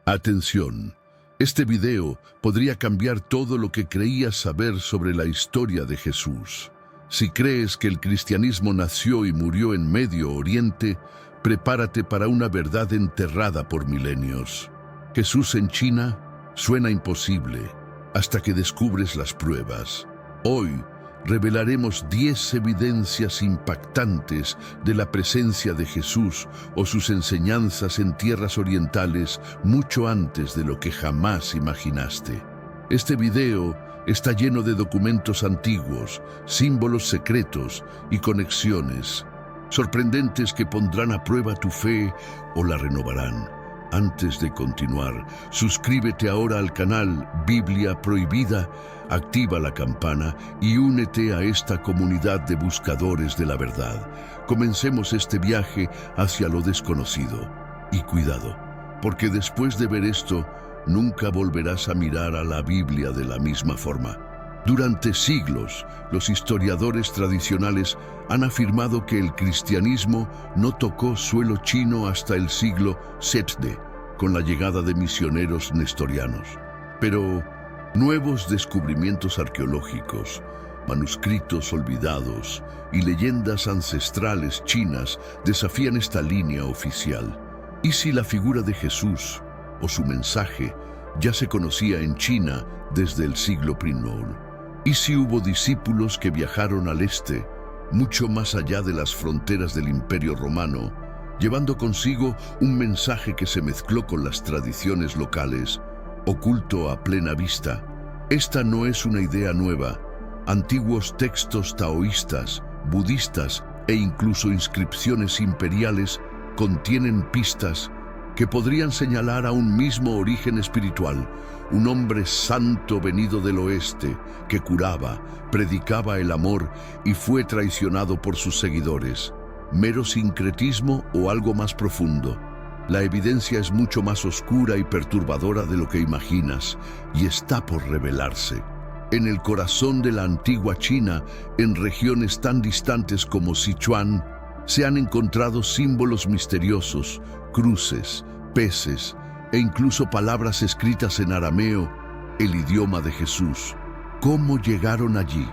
Atención, este video podría cambiar todo lo que creías saber sobre la historia de Jesús. Si crees que el cristianismo nació y murió en Medio Oriente, prepárate para una verdad enterrada por milenios. Jesús en China suena imposible hasta que descubres las pruebas. Hoy revelaremos 10 evidencias impactantes de la presencia de Jesús o sus enseñanzas en tierras orientales mucho antes de lo que jamás imaginaste. Este video está lleno de documentos antiguos, símbolos secretos y conexiones sorprendentes que pondrán a prueba tu fe o la renovarán. Antes de continuar, suscríbete ahora al canal Biblia Prohibida, activa la campana y únete a esta comunidad de buscadores de la verdad. Comencemos este viaje hacia lo desconocido. Y cuidado, porque después de ver esto, nunca volverás a mirar a la Biblia de la misma forma. Durante siglos, los historiadores tradicionales han afirmado que el cristianismo no tocó suelo chino hasta el siglo VII, con la llegada de misioneros nestorianos. Pero nuevos descubrimientos arqueológicos, manuscritos olvidados y leyendas ancestrales chinas desafían esta línea oficial. ¿Y si la figura de Jesús o su mensaje ya se conocía en China desde el siglo I? ¿Y si hubo discípulos que viajaron al este, mucho más allá de las fronteras del Imperio Romano, llevando consigo un mensaje que se mezcló con las tradiciones locales, oculto a plena vista? Esta no es una idea nueva. Antiguos textos taoístas, budistas e incluso inscripciones imperiales contienen pistas que podrían señalar a un mismo origen espiritual, un hombre santo venido del oeste que curaba, predicaba el amor y fue traicionado por sus seguidores. ¿Mero sincretismo o algo más profundo? La evidencia es mucho más oscura y perturbadora de lo que imaginas y está por revelarse. En el corazón de la antigua China, en regiones tan distantes como Sichuan, se han encontrado símbolos misteriosos, cruces, peces e incluso palabras escritas en arameo, el idioma de Jesús. ¿Cómo llegaron allí?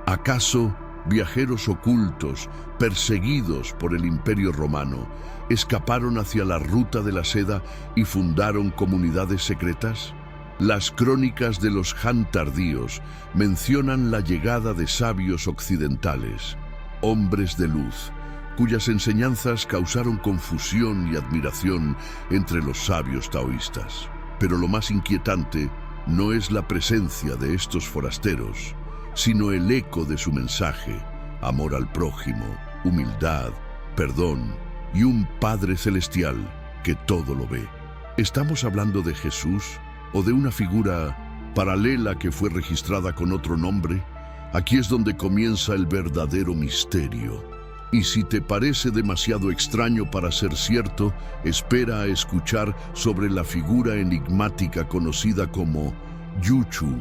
¿Acaso viajeros ocultos, perseguidos por el Imperio Romano, escaparon hacia la ruta de la seda y fundaron comunidades secretas? Las crónicas de los Han tardíos mencionan la llegada de sabios occidentales, hombres de luz, cuyas enseñanzas causaron confusión y admiración entre los sabios taoístas. Pero lo más inquietante no es la presencia de estos forasteros, sino el eco de su mensaje: amor al prójimo, humildad, perdón y un Padre Celestial que todo lo ve. ¿Estamos hablando de Jesús o de una figura paralela que fue registrada con otro nombre? Aquí es donde comienza el verdadero misterio. Y si te parece demasiado extraño para ser cierto, espera a escuchar sobre la figura enigmática conocida como Yuchu,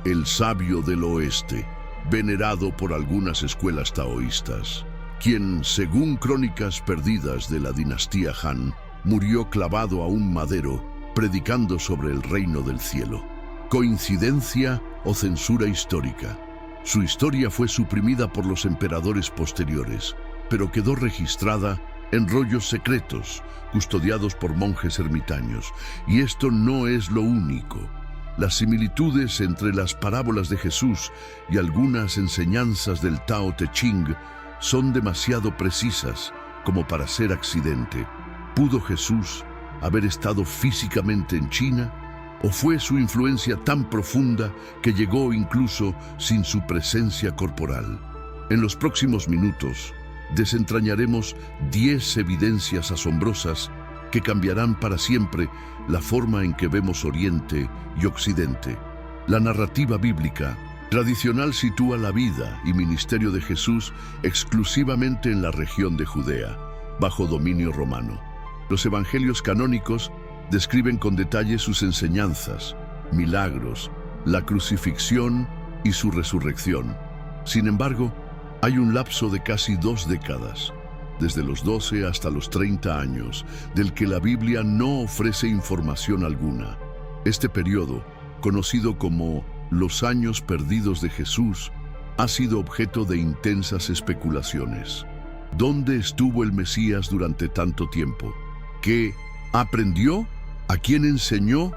el sabio del oeste, venerado por algunas escuelas taoístas, quien, según crónicas perdidas de la dinastía Han, murió clavado a un madero, predicando sobre el reino del cielo. ¿Coincidencia o censura histórica? Su historia fue suprimida por los emperadores posteriores, pero quedó registrada en rollos secretos, custodiados por monjes ermitaños. Y esto no es lo único. Las similitudes entre las parábolas de Jesús y algunas enseñanzas del Tao Te Ching son demasiado precisas como para ser accidente. ¿Pudo Jesús haber estado físicamente en China? ¿O fue su influencia tan profunda que llegó incluso sin su presencia corporal? En los próximos minutos, desentrañaremos 10 evidencias asombrosas que cambiarán para siempre la forma en que vemos Oriente y Occidente. La narrativa bíblica tradicional sitúa la vida y ministerio de Jesús exclusivamente en la región de Judea, bajo dominio romano. Los evangelios canónicos describen con detalle sus enseñanzas, milagros, la crucifixión y su resurrección. Sin embargo, hay un lapso de casi 2 décadas, desde los 12 hasta los 30 años, del que la Biblia no ofrece información alguna. Este periodo, conocido como los años perdidos de Jesús, ha sido objeto de intensas especulaciones. ¿Dónde estuvo el Mesías durante tanto tiempo? ¿Qué aprendió? ¿A quién enseñó?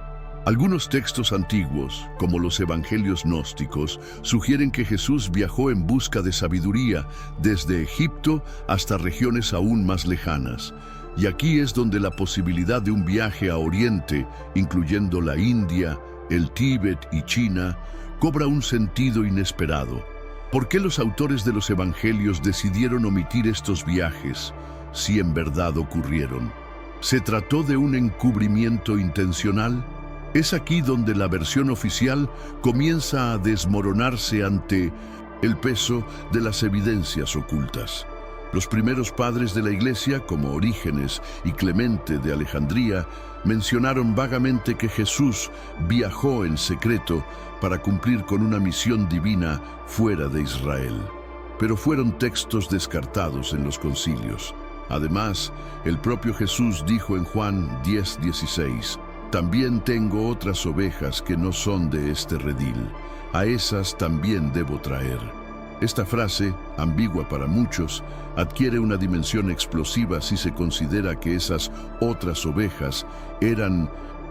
Algunos textos antiguos, como los evangelios gnósticos, sugieren que Jesús viajó en busca de sabiduría desde Egipto hasta regiones aún más lejanas. Y aquí es donde la posibilidad de un viaje a Oriente, incluyendo la India, el Tíbet y China, cobra un sentido inesperado. ¿Por qué los autores de los evangelios decidieron omitir estos viajes, si en verdad ocurrieron? ¿Se trató de un encubrimiento intencional? Es aquí donde la versión oficial comienza a desmoronarse ante el peso de las evidencias ocultas. Los primeros padres de la Iglesia, como Orígenes y Clemente de Alejandría, mencionaron vagamente que Jesús viajó en secreto para cumplir con una misión divina fuera de Israel. Pero fueron textos descartados en los concilios. Además, el propio Jesús dijo en Juan 10:16, «También tengo otras ovejas que no son de este redil. A esas también debo traer». Esta frase, ambigua para muchos, adquiere una dimensión explosiva si se considera que esas otras ovejas eran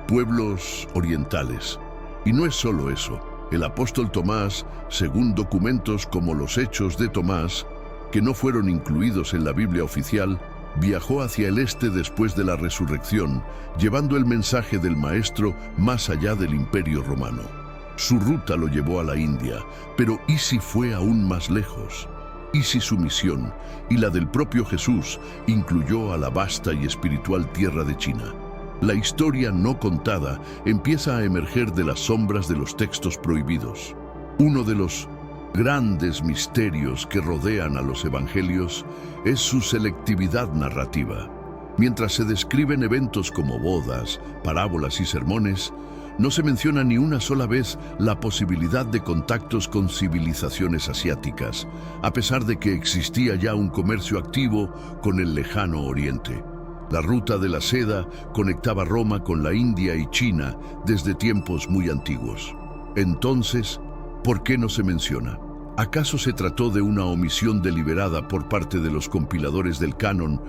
pueblos orientales. Y no es solo eso. El apóstol Tomás, según documentos como los Hechos de Tomás, que no fueron incluidos en la Biblia oficial, viajó hacia el este después de la resurrección, llevando el mensaje del Maestro más allá del Imperio Romano. Su ruta lo llevó a la India, pero ¿y si fue aún más lejos? ¿Y si su misión, y la del propio Jesús, incluyó a la vasta y espiritual tierra de China? La historia no contada empieza a emerger de las sombras de los textos prohibidos. Uno de los grandes misterios que rodean a los evangelios es su selectividad narrativa. Mientras se describen eventos como bodas, parábolas y sermones, no se menciona ni una sola vez la posibilidad de contactos con civilizaciones asiáticas, a pesar de que existía ya un comercio activo con el lejano Oriente. La ruta de la seda conectaba Roma con la India y China desde tiempos muy antiguos. Entonces, ¿por qué no se menciona? ¿Acaso se trató de una omisión deliberada por parte de los compiladores del canon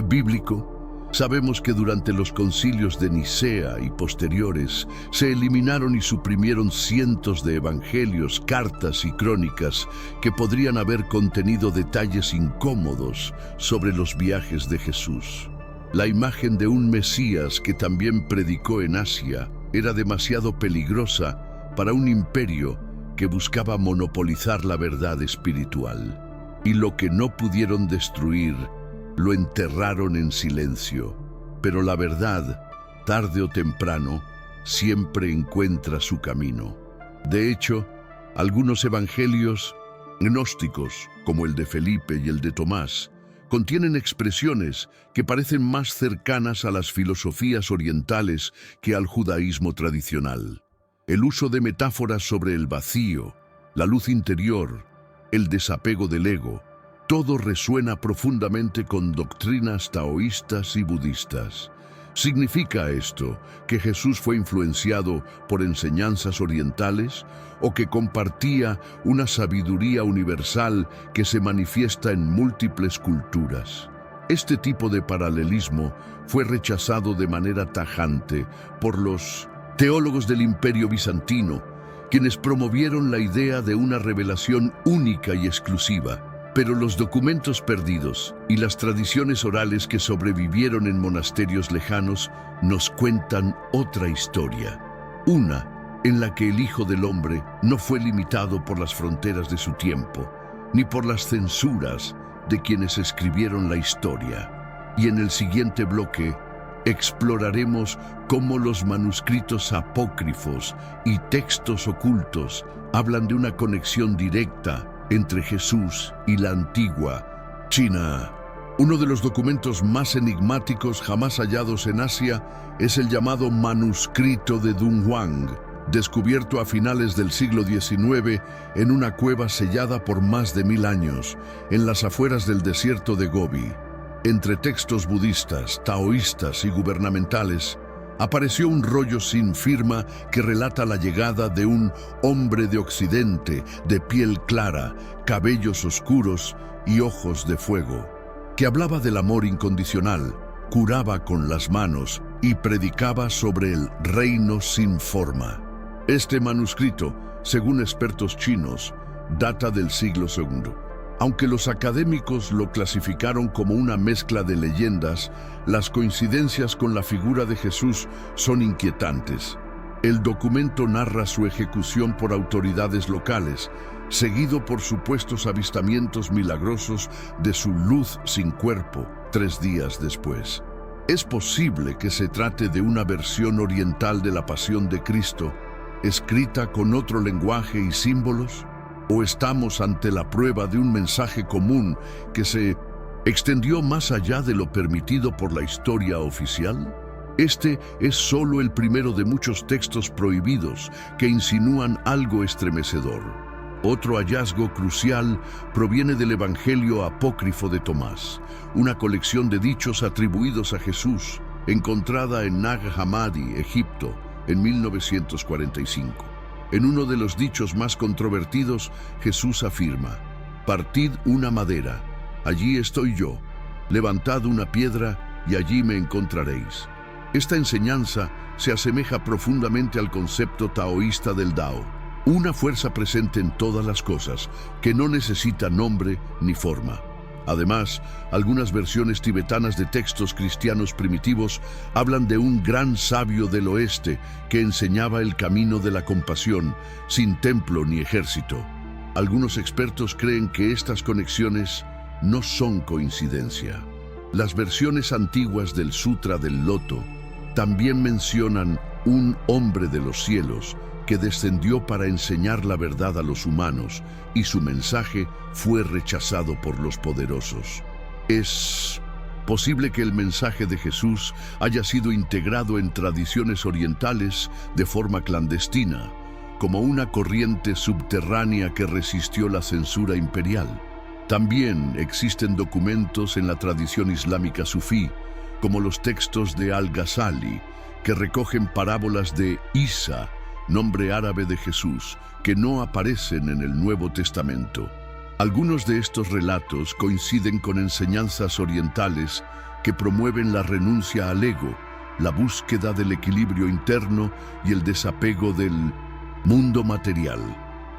bíblico? Sabemos que durante los concilios de Nicea y posteriores se eliminaron y suprimieron cientos de evangelios, cartas y crónicas que podrían haber contenido detalles incómodos sobre los viajes de Jesús. La imagen de un Mesías que también predicó en Asia era demasiado peligrosa para un imperio que buscaba monopolizar la verdad espiritual. Y lo que no pudieron destruir, lo enterraron en silencio. Pero la verdad, tarde o temprano, siempre encuentra su camino. De hecho, algunos evangelios gnósticos, como el de Felipe y el de Tomás, contienen expresiones que parecen más cercanas a las filosofías orientales que al judaísmo tradicional. El uso de metáforas sobre el vacío, la luz interior, el desapego del ego, todo resuena profundamente con doctrinas taoístas y budistas. ¿Significa esto que Jesús fue influenciado por enseñanzas orientales o que compartía una sabiduría universal que se manifiesta en múltiples culturas? Este tipo de paralelismo fue rechazado de manera tajante por los teólogos del Imperio Bizantino, quienes promovieron la idea de una revelación única y exclusiva. Pero los documentos perdidos y las tradiciones orales que sobrevivieron en monasterios lejanos nos cuentan otra historia. Una en la que el Hijo del Hombre no fue limitado por las fronteras de su tiempo, ni por las censuras de quienes escribieron la historia. Y en el siguiente bloque exploraremos cómo los manuscritos apócrifos y textos ocultos hablan de una conexión directa entre Jesús y la antigua China. Uno de los documentos más enigmáticos jamás hallados en Asia es el llamado manuscrito de Dunhuang, descubierto a finales del siglo XIX en una cueva sellada por más de 1000 años, en las afueras del desierto de Gobi. Entre textos budistas, taoístas y gubernamentales, apareció un rollo sin firma que relata la llegada de un hombre de Occidente, de piel clara, cabellos oscuros y ojos de fuego, que hablaba del amor incondicional, curaba con las manos y predicaba sobre el reino sin forma. Este manuscrito, según expertos chinos, data del siglo II. Aunque los académicos lo clasificaron como una mezcla de leyendas, las coincidencias con la figura de Jesús son inquietantes. El documento narra su ejecución por autoridades locales, seguido por supuestos avistamientos milagrosos de su luz sin cuerpo 3 días después. ¿Es posible que se trate de una versión oriental de la Pasión de Cristo, escrita con otro lenguaje y símbolos? ¿O estamos ante la prueba de un mensaje común que se extendió más allá de lo permitido por la historia oficial? Este es solo el primero de muchos textos prohibidos que insinúan algo estremecedor. Otro hallazgo crucial proviene del Evangelio apócrifo de Tomás, una colección de dichos atribuidos a Jesús, encontrada en Nag Hammadi, Egipto, en 1945. En uno de los dichos más controvertidos, Jesús afirma: «Partid una madera, allí estoy yo, levantad una piedra y allí me encontraréis». Esta enseñanza se asemeja profundamente al concepto taoísta del Dao, una fuerza presente en todas las cosas, que no necesita nombre ni forma. Además, algunas versiones tibetanas de textos cristianos primitivos hablan de un gran sabio del oeste que enseñaba el camino de la compasión, sin templo ni ejército. Algunos expertos creen que estas conexiones no son coincidencia. Las versiones antiguas del Sutra del Loto también mencionan un hombre de los cielos que descendió para enseñar la verdad a los humanos, y su mensaje fue rechazado por los poderosos. Es posible que el mensaje de Jesús haya sido integrado en tradiciones orientales de forma clandestina, como una corriente subterránea que resistió la censura imperial. También existen documentos en la tradición islámica sufí, como los textos de Al-Ghazali, que recogen parábolas de Isa, nombre árabe de Jesús, que no aparecen en el Nuevo Testamento. Algunos de estos relatos coinciden con enseñanzas orientales que promueven la renuncia al ego, la búsqueda del equilibrio interno y el desapego del mundo material.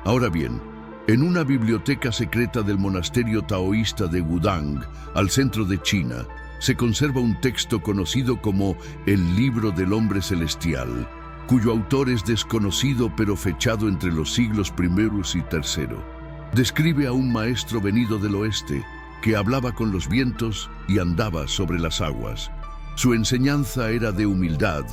Ahora bien, en una biblioteca secreta del monasterio taoísta de Wudang, al centro de China, se conserva un texto conocido como el Libro del Hombre Celestial, cuyo autor es desconocido pero fechado entre los siglos I y III. Describe a un maestro venido del oeste que hablaba con los vientos y andaba sobre las aguas. Su enseñanza era de humildad,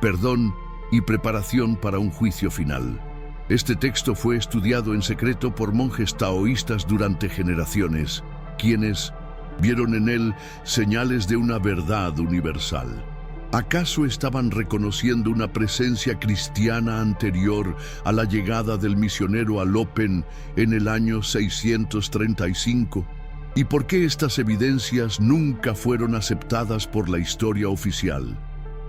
perdón y preparación para un juicio final. Este texto fue estudiado en secreto por monjes taoístas durante generaciones, quienes vieron en él señales de una verdad universal. ¿Acaso estaban reconociendo una presencia cristiana anterior a la llegada del misionero Alopen en el año 635? ¿Y por qué estas evidencias nunca fueron aceptadas por la historia oficial?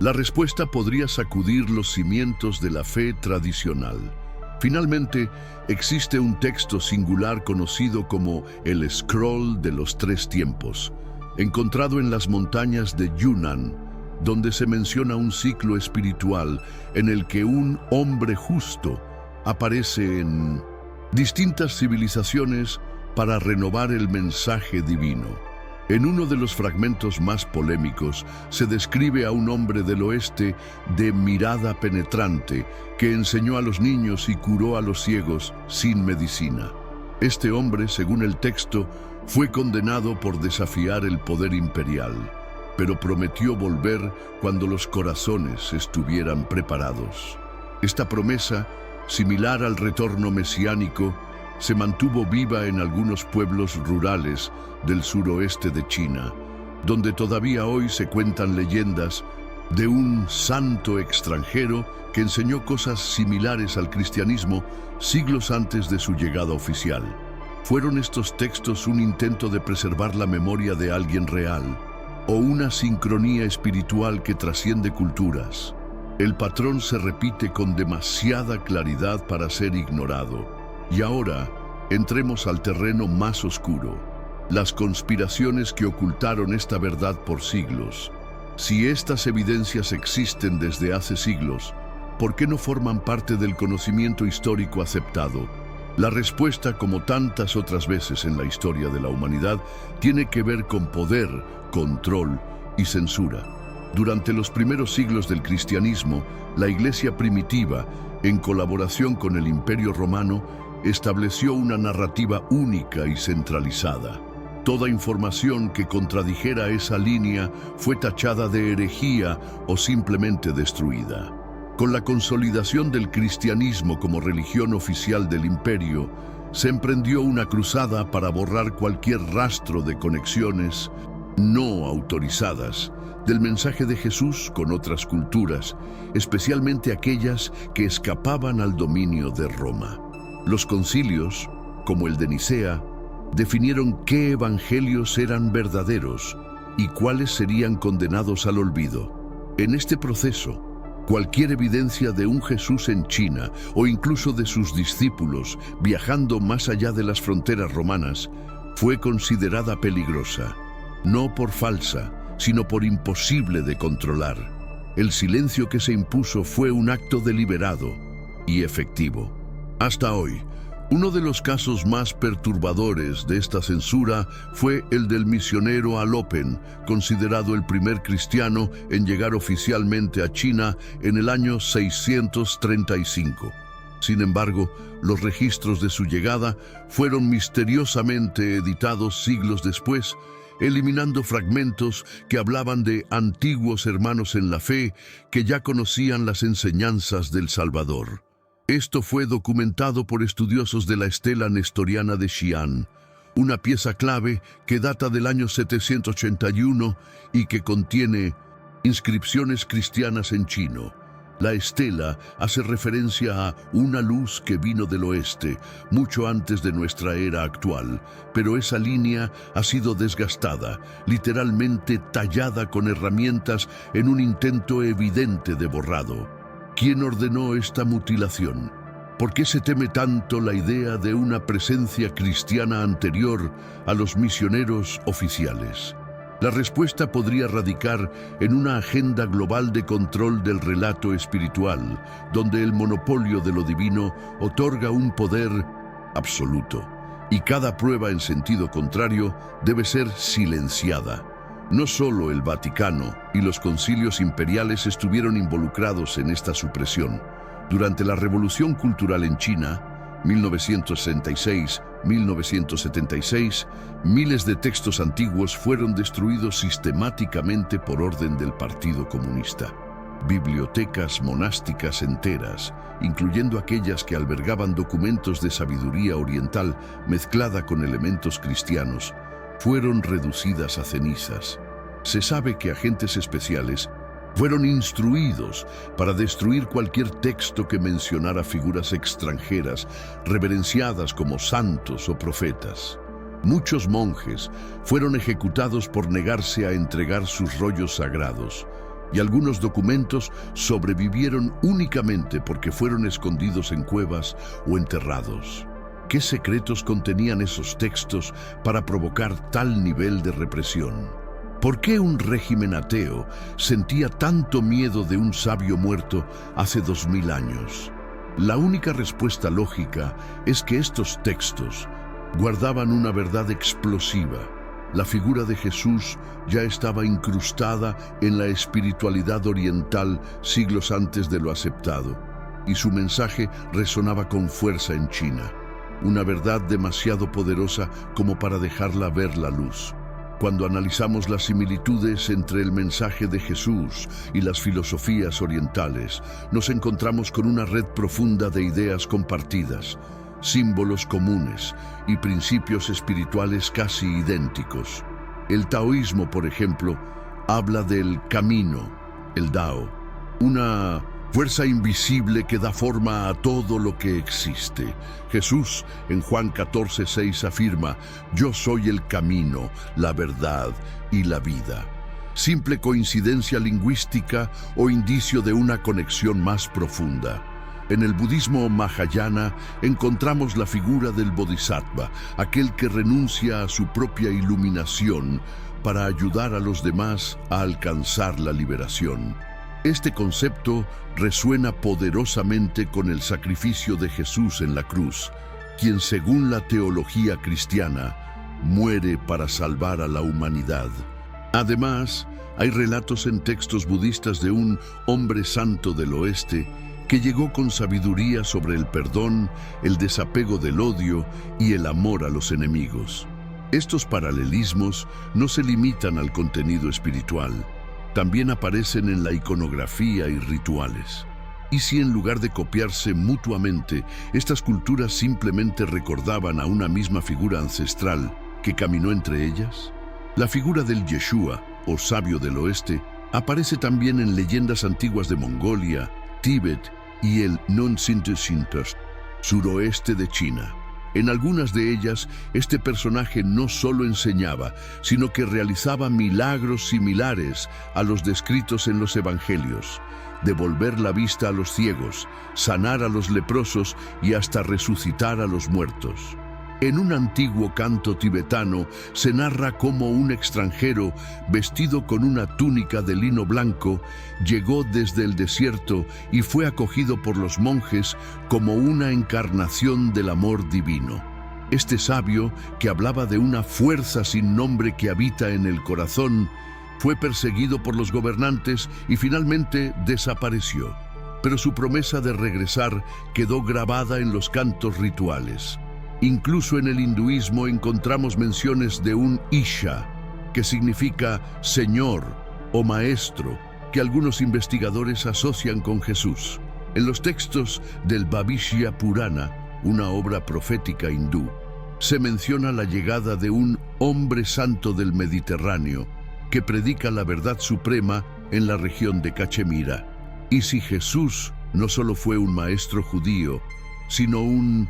La respuesta podría sacudir los cimientos de la fe tradicional. Finalmente, existe un texto singular conocido como el Scroll de los Tres Tiempos, encontrado en las montañas de Yunnan, donde se menciona un ciclo espiritual en el que un hombre justo aparece en distintas civilizaciones para renovar el mensaje divino. En uno de los fragmentos más polémicos se describe a un hombre del oeste de mirada penetrante que enseñó a los niños y curó a los ciegos sin medicina. Este hombre, según el texto, fue condenado por desafiar el poder imperial, pero prometió volver cuando los corazones estuvieran preparados. Esta promesa, similar al retorno mesiánico, se mantuvo viva en algunos pueblos rurales del suroeste de China, donde todavía hoy se cuentan leyendas de un santo extranjero que enseñó cosas similares al cristianismo siglos antes de su llegada oficial. ¿Fueron estos textos un intento de preservar la memoria de alguien real, o una sincronía espiritual que trasciende culturas. El patrón se repite con demasiada claridad para ser ignorado. Y ahora, entremos al terreno más oscuro, las conspiraciones que ocultaron esta verdad por siglos. Si estas evidencias existen desde hace siglos, ¿por qué no forman parte del conocimiento histórico aceptado? La respuesta, como tantas otras veces en la historia de la humanidad, tiene que ver con poder, control y censura. Durante los primeros siglos del cristianismo, la Iglesia primitiva, en colaboración con el Imperio Romano, estableció una narrativa única y centralizada. Toda información que contradijera esa línea fue tachada de herejía o simplemente destruida. Con la consolidación del cristianismo como religión oficial del imperio, se emprendió una cruzada para borrar cualquier rastro de conexiones no autorizadas del mensaje de Jesús con otras culturas, especialmente aquellas que escapaban al dominio de Roma. Los concilios, como el de Nicea, definieron qué evangelios eran verdaderos y cuáles serían condenados al olvido. En este proceso, cualquier evidencia de un Jesús en China o incluso de sus discípulos viajando más allá de las fronteras romanas fue considerada peligrosa, no por falsa, sino por imposible de controlar. El silencio que se impuso fue un acto deliberado y efectivo. Hasta hoy, uno de los casos más perturbadores de esta censura fue el del misionero Alopen, considerado el primer cristiano en llegar oficialmente a China en el año 635. Sin embargo, los registros de su llegada fueron misteriosamente editados siglos después, eliminando fragmentos que hablaban de antiguos hermanos en la fe que ya conocían las enseñanzas del Salvador. Esto fue documentado por estudiosos de la estela nestoriana de Xi'an, una pieza clave que data del año 781 y que contiene inscripciones cristianas en chino. La estela hace referencia a una luz que vino del oeste, mucho antes de nuestra era actual, pero esa línea ha sido desgastada, literalmente tallada con herramientas en un intento evidente de borrado. ¿Quién ordenó esta mutilación? ¿Por qué se teme tanto la idea de una presencia cristiana anterior a los misioneros oficiales? La respuesta podría radicar en una agenda global de control del relato espiritual, donde el monopolio de lo divino otorga un poder absoluto, y cada prueba en sentido contrario debe ser silenciada. No solo el Vaticano y los concilios imperiales estuvieron involucrados en esta supresión. Durante la Revolución Cultural en China, 1966-1976, miles de textos antiguos fueron destruidos sistemáticamente por orden del Partido Comunista. Bibliotecas monásticas enteras, incluyendo aquellas que albergaban documentos de sabiduría oriental mezclada con elementos cristianos, fueron reducidas a cenizas. Se sabe que agentes especiales fueron instruidos para destruir cualquier texto que mencionara figuras extranjeras, reverenciadas como santos o profetas. Muchos monjes fueron ejecutados por negarse a entregar sus rollos sagrados, y algunos documentos sobrevivieron únicamente porque fueron escondidos en cuevas o enterrados. ¿Qué secretos contenían esos textos para provocar tal nivel de represión? ¿Por qué un régimen ateo sentía tanto miedo de un sabio muerto hace 2000 años? La única respuesta lógica es que estos textos guardaban una verdad explosiva. La figura de Jesús ya estaba incrustada en la espiritualidad oriental siglos antes de lo aceptado, y su mensaje resonaba con fuerza en China. Una verdad demasiado poderosa como para dejarla ver la luz. Cuando analizamos las similitudes entre el mensaje de Jesús y las filosofías orientales, nos encontramos con una red profunda de ideas compartidas, símbolos comunes y principios espirituales casi idénticos. El taoísmo, por ejemplo, habla del camino, el Dao, una fuerza invisible que da forma a todo lo que existe. Jesús, en Juan 14:6, afirma: «Yo soy el camino, la verdad y la vida». simple coincidencia lingüística o indicio de una conexión más profunda. En el budismo Mahayana encontramos la figura del Bodhisattva, aquel que renuncia a su propia iluminación para ayudar a los demás a alcanzar la liberación. Este concepto resuena poderosamente con el sacrificio de Jesús en la cruz, quien, según la teología cristiana, muere para salvar a la humanidad. Además, hay relatos en textos budistas de un hombre santo del oeste que llegó con sabiduría sobre el perdón, el desapego del odio y el amor a los enemigos. Estos paralelismos no se limitan al contenido espiritual, también aparecen en la iconografía y rituales. ¿Y si en lugar de copiarse mutuamente, estas culturas simplemente recordaban a una misma figura ancestral que caminó entre ellas? La figura del Yeshua, o sabio del oeste, aparece también en leyendas antiguas de Mongolia, Tíbet y el Nonsintesintas, suroeste de China. En algunas de ellas, este personaje no solo enseñaba, sino que realizaba milagros similares a los descritos en los evangelios: devolver la vista a los ciegos, sanar a los leprosos y hasta resucitar a los muertos. En un antiguo canto tibetano se narra cómo un extranjero, vestido con una túnica de lino blanco, llegó desde el desierto y fue acogido por los monjes como una encarnación del amor divino. Este sabio, que hablaba de una fuerza sin nombre que habita en el corazón, fue perseguido por los gobernantes y finalmente desapareció. Pero su promesa de regresar quedó grabada en los cantos rituales. Incluso en el hinduismo encontramos menciones de un Isha, que significa Señor o Maestro, que algunos investigadores asocian con Jesús. En los textos del Bhavishya Purana, una obra profética hindú, se menciona la llegada de un hombre santo del Mediterráneo que predica la verdad suprema en la región de Cachemira. Y si Jesús no solo fue un maestro judío, sino un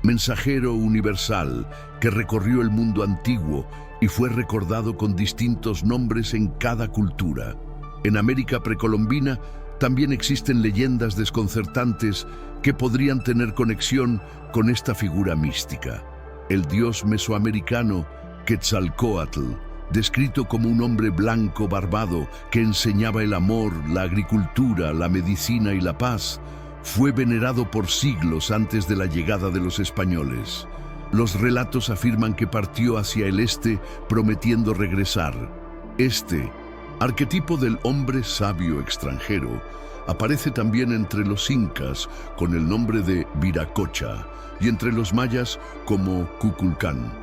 mensajero universal que recorrió el mundo antiguo y fue recordado con distintos nombres en cada cultura. En América precolombina también existen leyendas desconcertantes que podrían tener conexión con esta figura mística. El dios mesoamericano Quetzalcóatl, descrito como un hombre blanco barbado que enseñaba el amor, la agricultura, la medicina y la paz, fue venerado por siglos antes de la llegada de los españoles. Los relatos afirman que partió hacia el este prometiendo regresar. Este arquetipo del hombre sabio extranjero aparece también entre los incas con el nombre de Viracocha y entre los mayas como Kukulcán.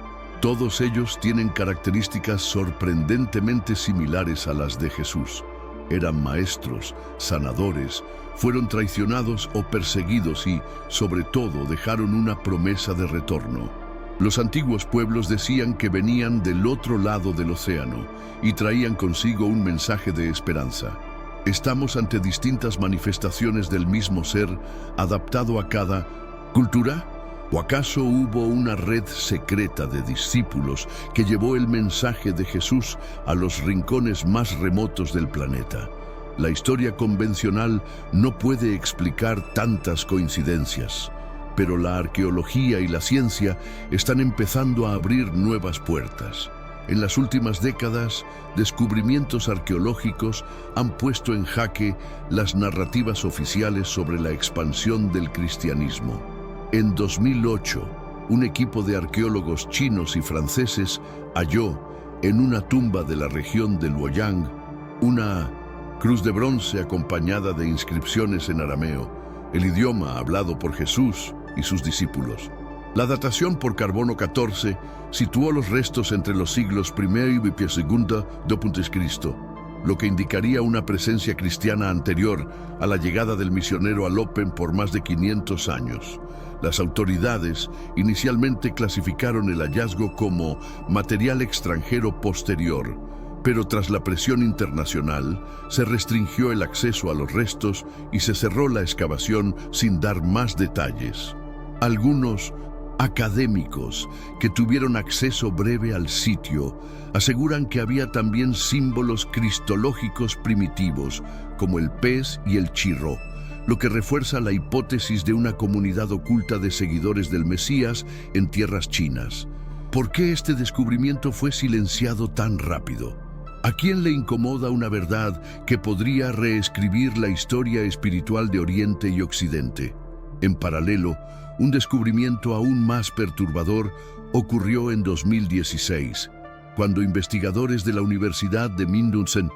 Todos ellos tienen características sorprendentemente similares a las de Jesús. Eran maestros, sanadores, fueron traicionados o perseguidos y, sobre todo, dejaron una promesa de retorno. Los antiguos pueblos decían que venían del otro lado del océano y traían consigo un mensaje de esperanza. Estamos ante distintas manifestaciones del mismo ser, adaptado a cada cultura. ¿O acaso hubo una red secreta de discípulos que llevó el mensaje de Jesús a los rincones más remotos del planeta? La historia convencional no puede explicar tantas coincidencias, pero la arqueología y la ciencia están empezando a abrir nuevas puertas. En las últimas décadas, descubrimientos arqueológicos han puesto en jaque las narrativas oficiales sobre la expansión del cristianismo. En 2008, un equipo de arqueólogos chinos y franceses halló en una tumba de la región del Luoyang una cruz de bronce acompañada de inscripciones en arameo, el idioma hablado por Jesús y sus discípulos. La datación por carbono 14 situó los restos entre los siglos I y II d.C., lo que indicaría una presencia cristiana anterior a la llegada del misionero Alopen por más de 500 años. Las autoridades inicialmente clasificaron el hallazgo como material extranjero posterior, pero tras la presión internacional se restringió el acceso a los restos y se cerró la excavación sin dar más detalles. Algunos Académicos que tuvieron acceso breve al sitio aseguran que había también símbolos cristológicos primitivos, como el pez y el chirro, lo que refuerza la hipótesis de una comunidad oculta de seguidores del Mesías en tierras chinas. ¿Por qué este descubrimiento fue silenciado tan rápido? ¿A quién le incomoda una verdad que podría reescribir la historia espiritual de Oriente y Occidente? En paralelo, un descubrimiento aún más perturbador ocurrió en 2016, cuando investigadores de la Universidad de Minh Duong Cent,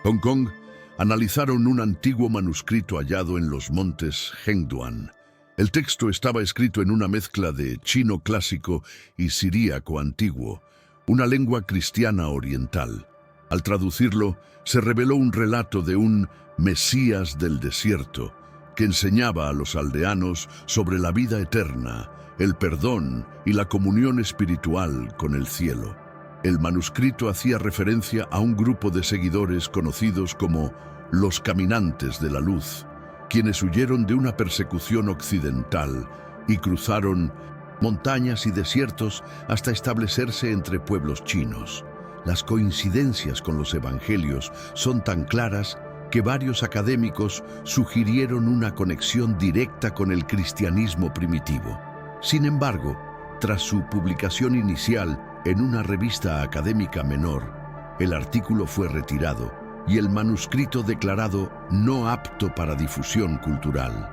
Hong Kong, analizaron un antiguo manuscrito hallado en los montes Hengduan. El texto estaba escrito en una mezcla de chino clásico y siríaco antiguo, una lengua cristiana oriental. Al traducirlo, se reveló un relato de un Mesías del desierto que enseñaba a los aldeanos sobre la vida eterna, el perdón y la comunión espiritual con el cielo. El manuscrito hacía referencia a un grupo de seguidores conocidos como los Caminantes de la Luz, quienes huyeron de una persecución occidental y cruzaron montañas y desiertos hasta establecerse entre pueblos chinos. Las coincidencias con los evangelios son tan claras que varios académicos sugirieron una conexión directa con el cristianismo primitivo. Sin embargo, tras su publicación inicial en una revista académica menor, el artículo fue retirado y el manuscrito declarado no apto para difusión cultural.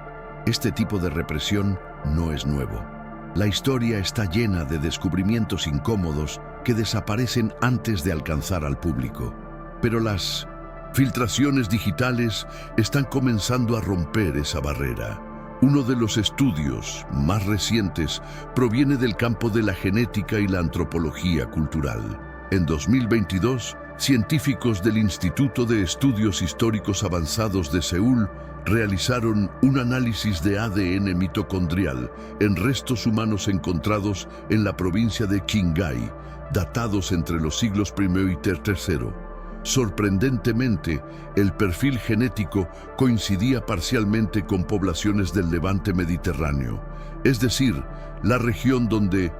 Este tipo de represión no es nuevo. La historia está llena de descubrimientos incómodos que desaparecen antes de alcanzar al público. Pero las filtraciones digitales están comenzando a romper esa barrera. Uno de los estudios más recientes proviene del campo de la genética y la antropología cultural. En 2022, científicos del Instituto de Estudios Históricos Avanzados de Seúl realizaron un análisis de ADN mitocondrial en restos humanos encontrados en la provincia de Qinghai, datados entre los siglos I y III. Sorprendentemente, el perfil genético coincidía parcialmente con poblaciones del levante mediterráneo, es decir, la región donde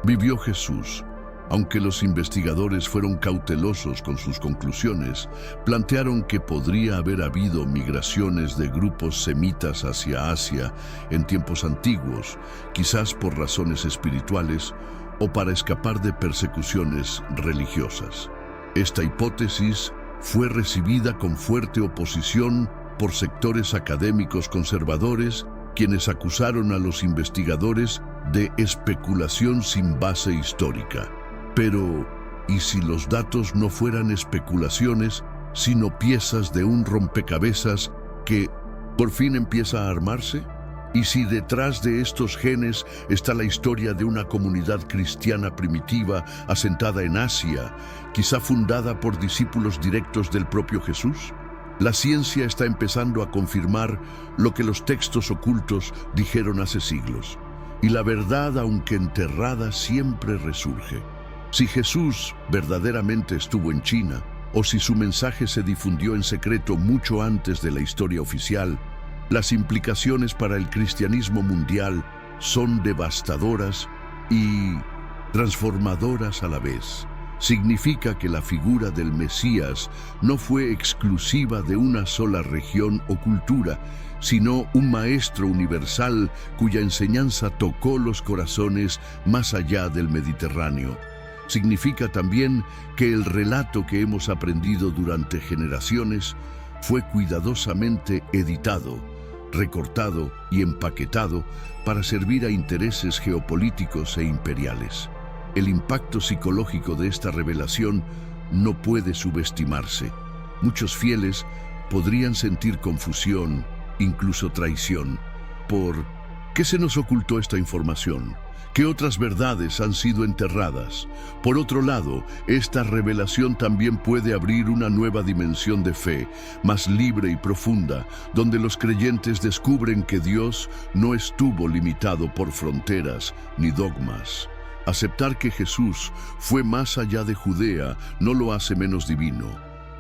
vivió Jesús. Aunque los investigadores fueron cautelosos con sus conclusiones, plantearon que podría haber habido migraciones de grupos semitas hacia Asia en tiempos antiguos, quizás por razones espirituales o para escapar de persecuciones religiosas. Esta hipótesis fue recibida con fuerte oposición por sectores académicos conservadores, quienes acusaron a los investigadores de especulación sin base histórica. Pero, ¿y si los datos no fueran especulaciones, sino piezas de un rompecabezas que por fin empieza a armarse? ¿Y si detrás de estos genes está la historia de una comunidad cristiana primitiva asentada en Asia, quizá fundada por discípulos directos del propio Jesús? La ciencia está empezando a confirmar lo que los textos ocultos dijeron hace siglos. Y la verdad, aunque enterrada, siempre resurge. Si Jesús verdaderamente estuvo en China, o si su mensaje se difundió en secreto mucho antes de la historia oficial, las implicaciones para el cristianismo mundial son devastadoras y transformadoras a la vez. Significa que la figura del Mesías no fue exclusiva de una sola región o cultura, sino un maestro universal cuya enseñanza tocó los corazones más allá del Mediterráneo. Significa también que el relato que hemos aprendido durante generaciones fue cuidadosamente editado, recortado y empaquetado para servir a intereses geopolíticos e imperiales. El impacto psicológico de esta revelación no puede subestimarse. Muchos fieles podrían sentir confusión, incluso traición. ¿Por qué se nos ocultó esta información? ¿Qué otras verdades han sido enterradas? Por otro lado, esta revelación también puede abrir una nueva dimensión de fe, más libre y profunda, donde los creyentes descubren que Dios no estuvo limitado por fronteras ni dogmas. Aceptar que Jesús fue más allá de Judea no lo hace menos divino,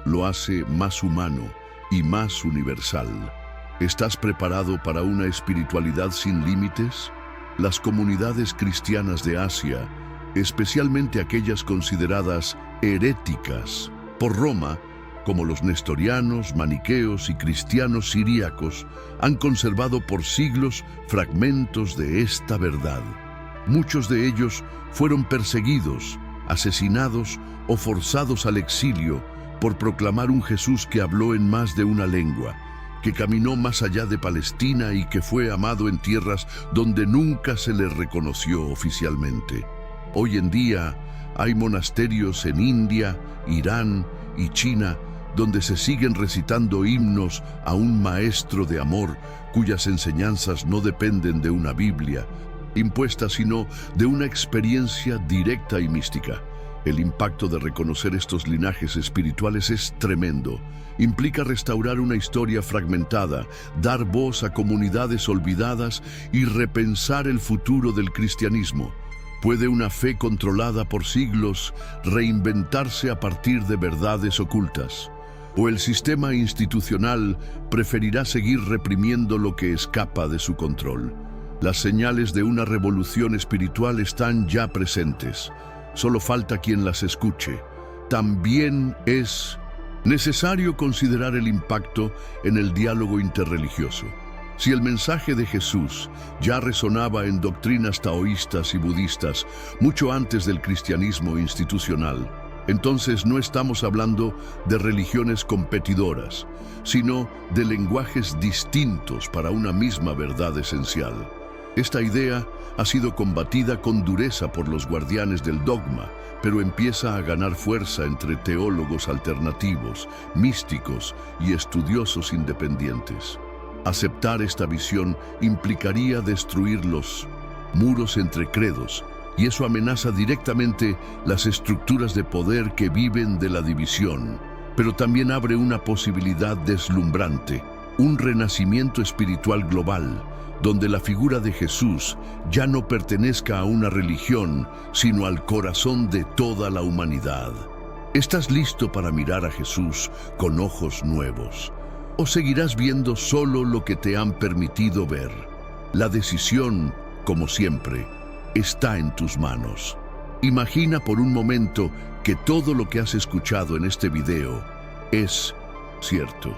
lo hace más humano y más universal. ¿Estás preparado para una espiritualidad sin límites? Las comunidades cristianas de Asia, especialmente aquellas consideradas heréticas por Roma, como los nestorianos, maniqueos y cristianos siríacos, han conservado por siglos fragmentos de esta verdad. Muchos de ellos fueron perseguidos, asesinados o forzados al exilio por proclamar un Jesús que habló en más de una lengua, que caminó más allá de Palestina y que fue amado en tierras donde nunca se le reconoció oficialmente. Hoy en día hay monasterios en India, Irán y China donde se siguen recitando himnos a un maestro de amor cuyas enseñanzas no dependen de una Biblia impuesta, sino de una experiencia directa y mística. El impacto de reconocer estos linajes espirituales es tremendo. Implica restaurar una historia fragmentada, dar voz a comunidades olvidadas y repensar el futuro del cristianismo. ¿Puede una fe controlada por siglos reinventarse a partir de verdades ocultas? ¿O el sistema institucional preferirá seguir reprimiendo lo que escapa de su control? Las señales de una revolución espiritual están ya presentes. Solo falta quien las escuche. También es necesario considerar el impacto en el diálogo interreligioso. Si el mensaje de Jesús ya resonaba en doctrinas taoístas y budistas mucho antes del cristianismo institucional, entonces no estamos hablando de religiones competidoras, sino de lenguajes distintos para una misma verdad esencial. Esta idea ha sido combatida con dureza por los guardianes del dogma, pero empieza a ganar fuerza entre teólogos alternativos, místicos y estudiosos independientes. Aceptar esta visión implicaría destruir los muros entre credos, y eso amenaza directamente las estructuras de poder que viven de la división, pero también abre una posibilidad deslumbrante, un renacimiento espiritual global, donde la figura de Jesús ya no pertenezca a una religión, sino al corazón de toda la humanidad. ¿Estás listo para mirar a Jesús con ojos nuevos? ¿O seguirás viendo solo lo que te han permitido ver? La decisión, como siempre, está en tus manos. Imagina por un momento que todo lo que has escuchado en este video es cierto.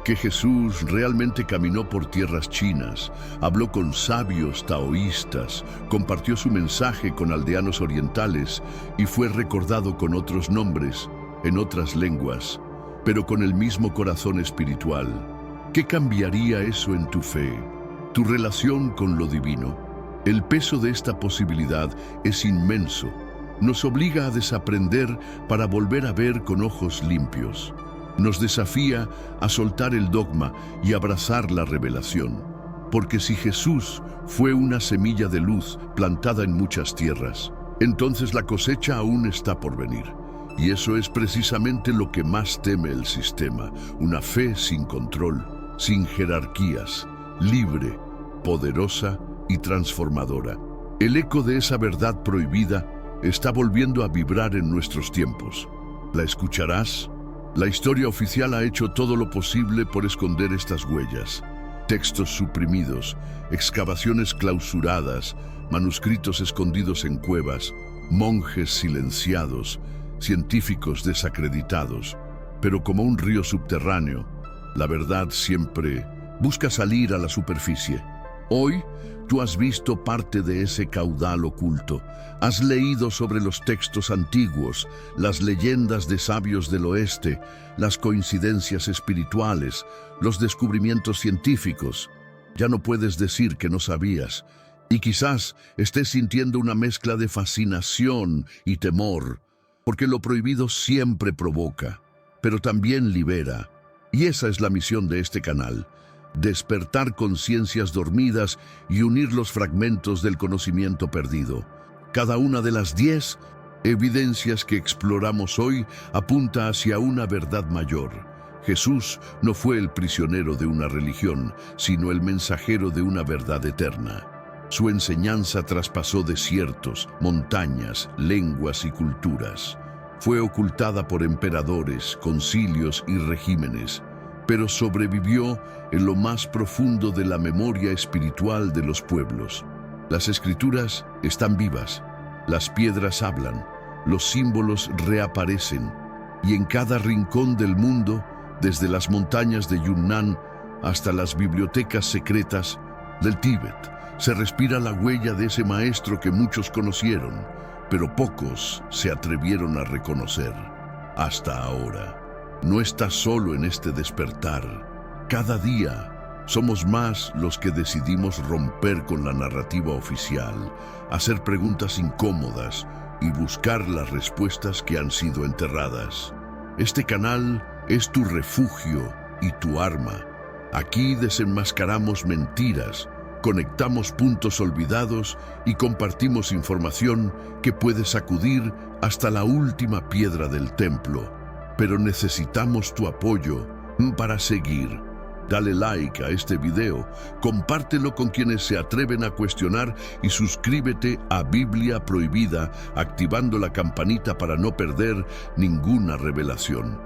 Que Jesús realmente caminó por tierras chinas, habló con sabios taoístas, compartió su mensaje con aldeanos orientales y fue recordado con otros nombres, en otras lenguas, pero con el mismo corazón espiritual. ¿Qué cambiaría eso en tu fe, tu relación con lo divino? El peso de esta posibilidad es inmenso. Nos obliga a desaprender para volver a ver con ojos limpios. Nos desafía a soltar el dogma y abrazar la revelación. Porque si Jesús fue una semilla de luz plantada en muchas tierras, entonces la cosecha aún está por venir. Y eso es precisamente lo que más teme el sistema, una fe sin control, sin jerarquías, libre, poderosa y transformadora. El eco de esa verdad prohibida está volviendo a vibrar en nuestros tiempos. ¿La escucharás? La historia oficial ha hecho todo lo posible por esconder estas huellas. Textos suprimidos, excavaciones clausuradas, manuscritos escondidos en cuevas, monjes silenciados, científicos desacreditados. Pero como un río subterráneo, la verdad siempre busca salir a la superficie. Hoy, tú has visto parte de ese caudal oculto. Has leído sobre los textos antiguos, las leyendas de sabios del oeste, las coincidencias espirituales, los descubrimientos científicos. Ya no puedes decir que no sabías. Y quizás estés sintiendo una mezcla de fascinación y temor, porque lo prohibido siempre provoca, pero también libera. Y esa es la misión de este canal. Despertar conciencias dormidas y unir los fragmentos del conocimiento perdido. Cada una de las 10 evidencias que exploramos hoy apunta hacia una verdad mayor. Jesús no fue el prisionero de una religión, sino el mensajero de una verdad eterna. Su enseñanza traspasó desiertos, montañas, lenguas y culturas. Fue ocultada por emperadores, concilios y regímenes, pero sobrevivió en lo más profundo de la memoria espiritual de los pueblos. Las escrituras están vivas, las piedras hablan, los símbolos reaparecen, y en cada rincón del mundo, desde las montañas de Yunnan hasta las bibliotecas secretas del Tíbet, se respira la huella de ese maestro que muchos conocieron, pero pocos se atrevieron a reconocer. Hasta ahora. No estás solo en este despertar. Cada día somos más los que decidimos romper con la narrativa oficial, hacer preguntas incómodas y buscar las respuestas que han sido enterradas. Este canal es tu refugio y tu arma. Aquí desenmascaramos mentiras, conectamos puntos olvidados y compartimos información que puede sacudir hasta la última piedra del templo. Pero necesitamos tu apoyo para seguir. Dale like a este video, compártelo con quienes se atreven a cuestionar y suscríbete a Biblia Prohibida activando la campanita para no perder ninguna revelación.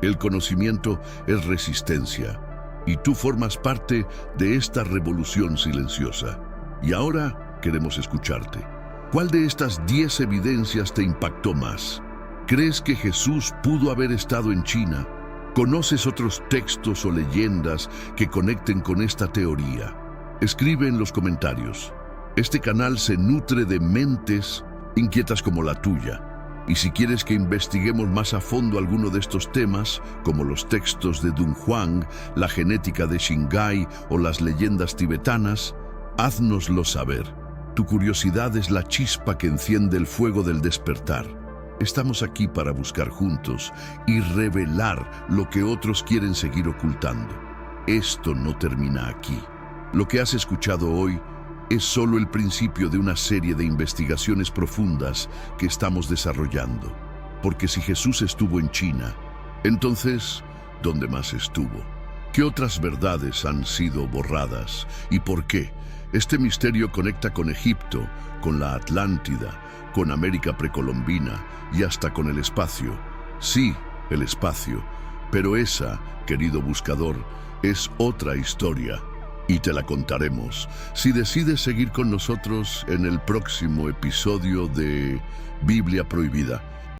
El conocimiento es resistencia y tú formas parte de esta revolución silenciosa. Y ahora queremos escucharte. ¿Cuál de estas 10 evidencias te impactó más? ¿Crees que Jesús pudo haber estado en China? ¿Conoces otros textos o leyendas que conecten con esta teoría? Escribe en los comentarios. Este canal se nutre de mentes inquietas como la tuya. Y si quieres que investiguemos más a fondo alguno de estos temas, como los textos de Dunhuang, la genética de Shingai o las leyendas tibetanas, háznoslo saber. Tu curiosidad es la chispa que enciende el fuego del despertar. Estamos aquí para buscar juntos y revelar lo que otros quieren seguir ocultando. Esto no termina aquí. Lo que has escuchado hoy es solo el principio de una serie de investigaciones profundas que estamos desarrollando. Porque si Jesús estuvo en China, entonces, ¿dónde más estuvo? ¿Qué otras verdades han sido borradas? ¿Y por qué? Este misterio conecta con Egipto, con la Atlántida, con América precolombina y hasta con el espacio. Sí, el espacio, pero esa, querido buscador, es otra historia y te la contaremos si decides seguir con nosotros en el próximo episodio de Biblia Prohibida.